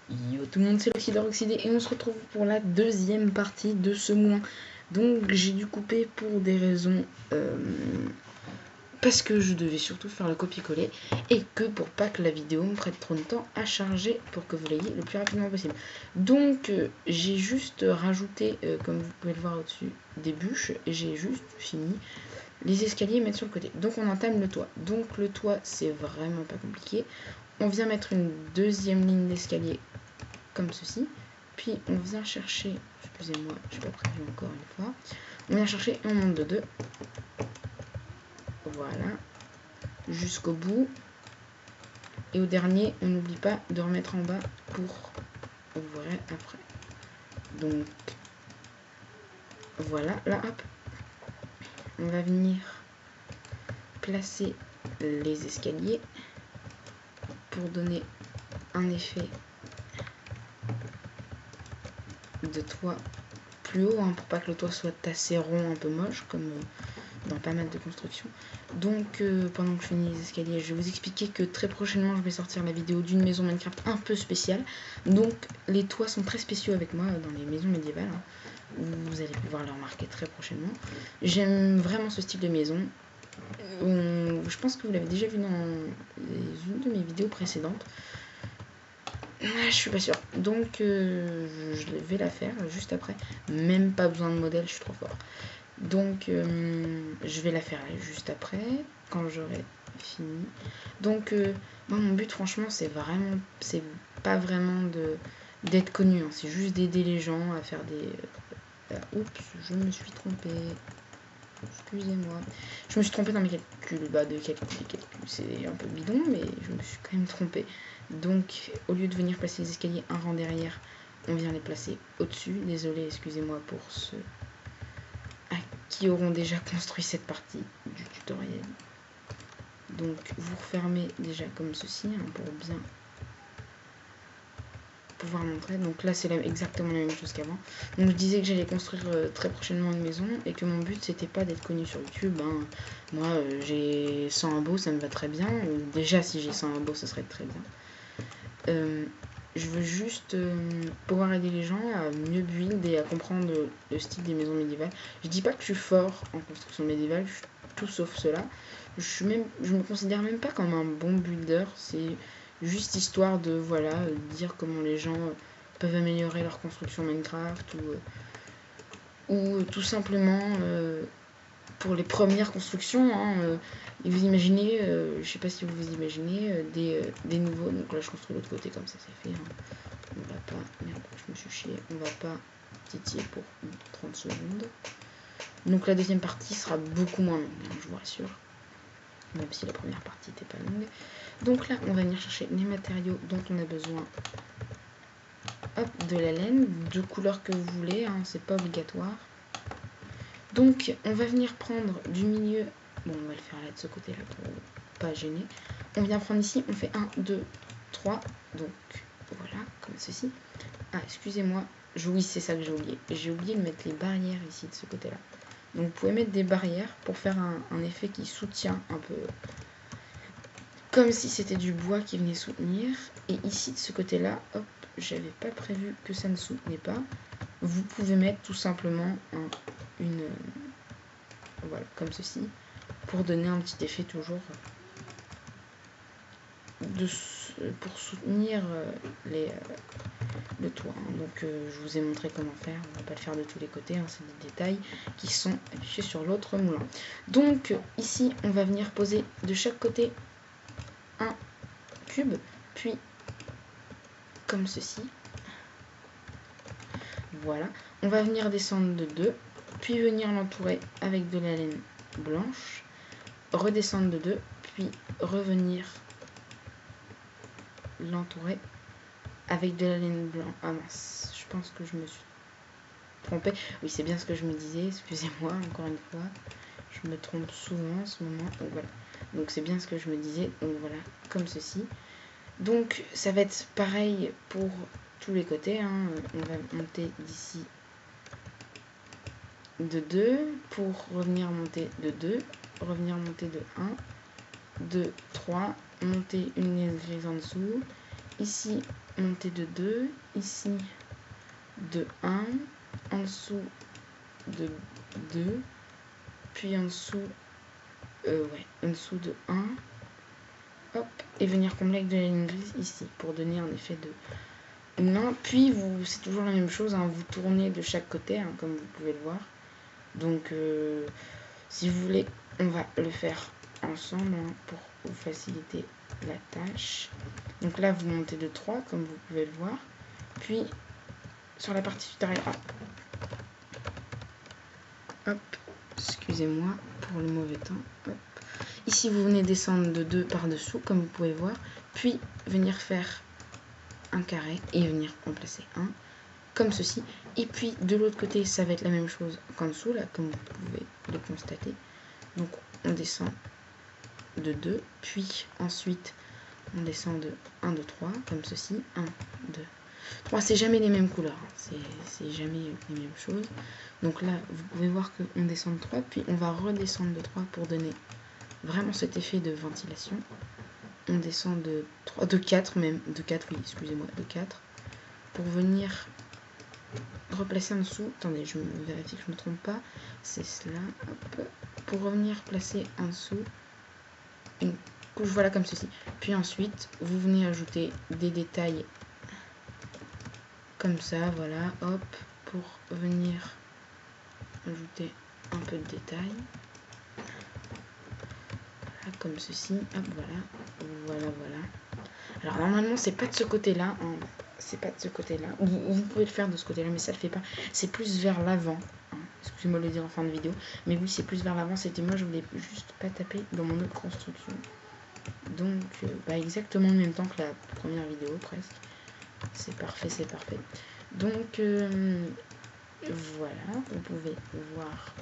Yo tout le monde, c'est l'Oxydore Oxydé et on se retrouve pour la deuxième partie de ce moulin. Donc j'ai dû couper pour des raisons parce que je devais surtout faire le copier-coller et que pour pas que la vidéo me prenne trop de temps à charger pour que vous l'ayez le plus rapidement possible. Donc j'ai juste rajouté, comme vous pouvez le voir au-dessus, des bûches et j'ai juste fini les escaliers et mettre sur le côté. Donc on entame le toit. Donc le toit c'est vraiment pas compliqué. On vient mettre une deuxième ligne d'escalier comme ceci, puis on vient chercher, excusez-moi, je n'ai pas prévu encore une fois, on vient chercher et on monte de 2, voilà, jusqu'au bout, et au dernier, on n'oublie pas de remettre en bas pour ouvrir après. Donc, voilà, là, hop, on va venir placer les escaliers pour donner un effet de toit plus haut, hein, pour pas que le toit soit assez rond, un peu moche, comme dans pas mal de constructions. Donc pendant que je finis les escaliers, je vais vous expliquer que très prochainement je vais sortir la vidéo d'une maison Minecraft un peu spéciale. Donc les toits sont très spéciaux avec moi dans les maisons médiévales, hein. Vous allez pouvoir le remarquer très prochainement. J'aime vraiment ce style de maison. Je pense que vous l'avez déjà vu dans une de mes vidéos précédentes. Je suis pas sûre. Donc je vais la faire juste après. Même pas besoin de modèle, je suis trop fort. Donc je vais la faire juste après, quand j'aurai fini. Donc moi mon but franchement c'est pas vraiment d'être connu, hein. C'est juste d'aider les gens à faire des... oups, je me suis trompée. Excusez-moi. Je me suis trompée dans mes calculs. Les calculs, c'est un peu bidon, mais je me suis quand même trompée. Donc, au lieu de venir placer les escaliers un rang derrière, on vient les placer au-dessus. Désolé, excusez-moi pour ceux qui auront déjà construit cette partie du tutoriel. Donc, vous refermez déjà comme ceci, hein, pour bien pouvoir montrer. Donc là c'est exactement la même chose qu'avant. Donc je disais que j'allais construire très prochainement une maison et que mon but c'était pas d'être connu sur YouTube, hein. Moi j'ai 100 abos, ça me va très bien. Déjà si j'ai 100 abos ça serait très bien. Je veux juste pouvoir aider les gens à mieux build et à comprendre le style des maisons médiévales. Je dis pas que je suis fort en construction médiévale, je suis tout sauf cela. Je me considère même pas comme un bon builder, c'est juste histoire de voilà dire comment les gens peuvent améliorer leur construction Minecraft ou tout simplement pour les premières constructions, hein, et vous imaginez, je sais pas si vous vous imaginez des nouveaux. Donc là je construis l'autre côté comme ça c'est fait, hein. On va pas, merde je me suis chié, on va pas titiller pour 30 secondes. Donc la deuxième partie sera beaucoup moins longue, hein, je vous rassure, même si la première partie n'était pas longue. Donc là on va venir chercher les matériaux dont on a besoin. Hop, de la laine, de couleur que vous voulez, hein, c'est pas obligatoire. Donc on va venir prendre du milieu, bon on va le faire là de ce côté là pour pas gêner. On vient prendre ici, on fait 1, 2, 3, donc voilà, comme ceci. Ah excusez-moi, oui c'est ça que j'ai oublié. J'ai oublié de mettre les barrières ici de ce côté là. Donc vous pouvez mettre des barrières pour faire un effet qui soutient un peu, comme si c'était du bois qui venait soutenir. Et ici de ce côté là, hop, j'avais pas prévu que ça ne soutenait pas. Vous pouvez mettre tout simplement une voilà comme ceci pour donner un petit effet toujours pour soutenir le toit, hein. Donc je vous ai montré comment faire, on va pas le faire de tous les côtés, hein, c'est des détails qui sont affichés sur l'autre moulin. Donc ici on va venir poser de chaque côté un cube, puis comme ceci, voilà, on va venir descendre de 2, puis venir l'entourer avec de la laine blanche, redescendre de 2, puis revenir l'entourer avec de la laine blanche. Ah mince, je pense que je me suis trompée. Oui, c'est bien ce que je me disais, excusez-moi encore une fois. Je me trompe souvent en ce moment. Donc voilà. Donc c'est bien ce que je me disais. Donc voilà, comme ceci. Donc ça va être pareil pour tous les côtés, hein. On va monter d'ici de 2 pour revenir monter de 2, revenir monter de 1, 2, 3, monter une ligne grise en dessous ici montée de 2, ici de 1, en dessous de 2, puis en dessous, en dessous de 1, hop, et venir combler avec de la ligne grise ici, pour donner un effet de main. Puis, c'est toujours la même chose, hein, vous tournez de chaque côté, hein, comme vous pouvez le voir. Donc, si vous voulez, on va le faire ensemble, hein, pour vous faciliter la tâche. Donc là, vous montez de 3, comme vous pouvez le voir. Puis, sur la partie supérieure, hop, excusez-moi pour le mauvais temps, hop. Ici, vous venez descendre de 2 par-dessous, comme vous pouvez voir, puis venir faire un carré et venir en placer un, comme ceci. Et puis, de l'autre côté, ça va être la même chose qu'en dessous, là, comme vous pouvez le constater. Donc, on descend de 2, puis ensuite, on descend de 1, 2, 3, comme ceci, 1, 2, 3. C'est jamais les mêmes couleurs, hein. C'est jamais les mêmes choses. Donc là, vous pouvez voir qu'on descend de 3, puis on va redescendre de 3 pour donner vraiment cet effet de ventilation. On descend de 3, de 4 même, de 4, oui, excusez-moi, de 4, pour venir replacer en dessous. Attendez, je vérifie que je ne me trompe pas. C'est cela, hop, pour revenir placer en dessous une couche, voilà, comme ceci. Puis ensuite, vous venez ajouter des détails comme ça, voilà, hop, pour venir ajouter un peu de détails. Voilà, comme ceci, hop, voilà. Alors normalement, c'est pas de ce côté-là, hein. C'est pas de ce côté-là. Vous pouvez le faire de ce côté-là, mais ça le fait pas. C'est plus vers l'avant, hein. Excusez-moi de le dire en fin de vidéo. Mais oui, c'est plus vers l'avant. C'était moi, je voulais juste pas taper dans mon autre construction. Donc, exactement en même temps que la première vidéo, presque. C'est parfait, c'est parfait. Donc, voilà, vous pouvez voir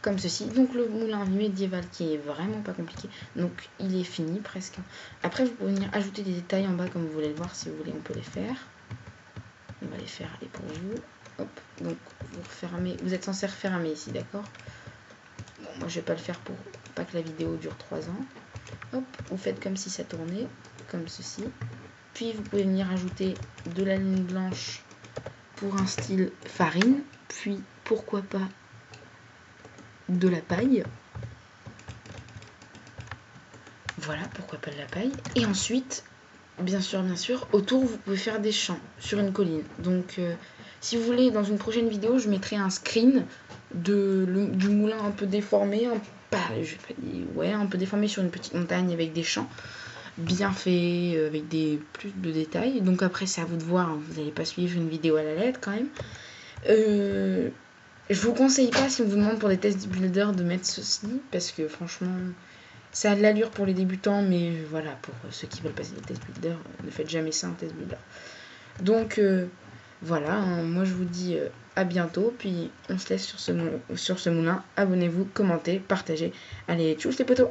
comme ceci. Donc, le moulin médiéval qui est vraiment pas compliqué. Donc, il est fini presque. Après, vous pouvez venir ajouter des détails en bas comme vous voulez le voir. Si vous voulez, on peut les faire. On va les faire, allez, pour vous. Hop, donc, vous refermez. Vous êtes censé refermer ici, d'accord? Bon, moi, je vais pas le faire pour pas que la vidéo dure 3 ans. Hop, vous faites comme si ça tournait, comme ceci. Puis, vous pouvez venir ajouter de la ligne blanche pour un style farine. Puis, pourquoi pas de la paille. Voilà, pourquoi pas de la paille. Et ensuite, bien sûr, autour, vous pouvez faire des champs sur une colline. Donc, si vous voulez, dans une prochaine vidéo, je mettrai un screen du moulin un peu déformé, un peu déformé sur une petite montagne avec des champs bien faits, avec plus de détails. Donc après, c'est à vous de voir, hein. Vous n'allez pas suivre une vidéo à la lettre quand même. Je vous conseille pas, si on vous demande pour des tests builder, de mettre ceci, parce que franchement, ça a de l'allure pour les débutants, mais voilà, pour ceux qui veulent passer des tests builder, ne faites jamais ça en test builder. Donc voilà, hein, moi je vous dis à bientôt, puis on se laisse sur ce moulin. Abonnez-vous, commentez, partagez. Allez, tchuss les potos!